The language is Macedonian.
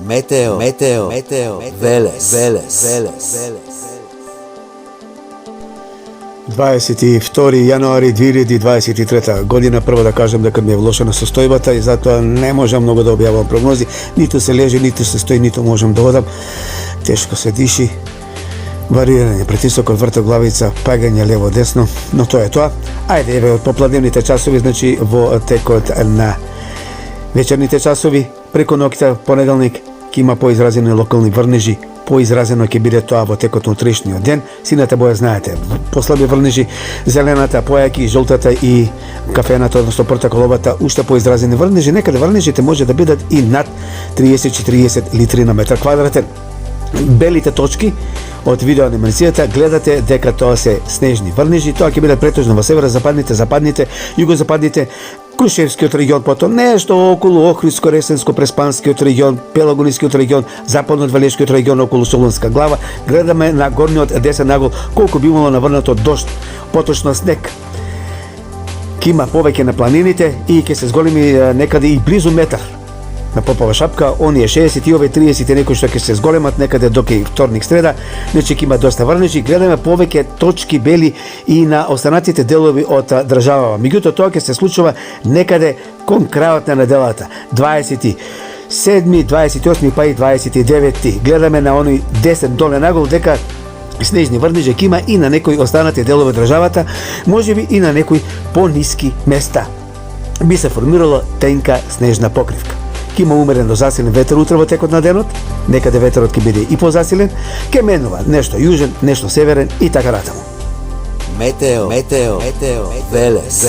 Meteo, Велес. 22 јануари 2023 година. Прво да кажем дека ми е влошена состојбата и затоа не можам многу да објавам прогнози. Ниту се лежи, ниту се стои, ниту можам да одам. Тешко се диши. Варирање притисок од вртоглавица, пагање лево-десно, но тоа е тоа. Ајде, еве, од попладневните часови, значи во текот на вечерните часови, преку ноќта, понеделник, ќе има поизразени локални врнежи, поизразено ќе биде тоа во текот на утрешниот ден. Сината боја знаете, послаби врнежи, зелената, појаки, жолтата и кафената, односно протоколовата, уште поизразени врнежи. Некаде врнежите може да бидат и над 30-40 литри на метар квадратен. Белите точки од видеоанимацијата гледате дека тоа се снежни врнежи. Тоа ќе бидат претежно во северо-западните, западните, југозападните, Крушевскиот регион, потом нешто околу Охридско, Ресенско, Преспанскиот регион, Пелагонискиот регион, Западно-Валешкиот регион околу Солунска глава. Гледаме на горниот десен нагол колку би имало наврнато дожд, поточно снег. Ќе има повеќе на планините и ќе се зголеми некаде и близу метар. На Попова шапка, оние 60 и овие 30 некои што ќе се зголемат некаде до кај вторник, среда, значи ќе има доста врнежи. Гледаме повеќе точки бели и на останатите делови од државава. Меѓутоа тоа ќе се случува некаде кон крајот на неделата, 27, 28 па и 29. Гледаме на оној десен долен нагол дека снежни врнежи ќе има и на некои останати делови државата, можеби и на некои пониски места. Би се формирала тенка снежна покривка. Ќе има умерен до засилен ветер утре во текот на денот, некаде ветерот ќе биде и позасилен, ќе менува нешто јужен, нешто северен и така натаму. Метео, Велес.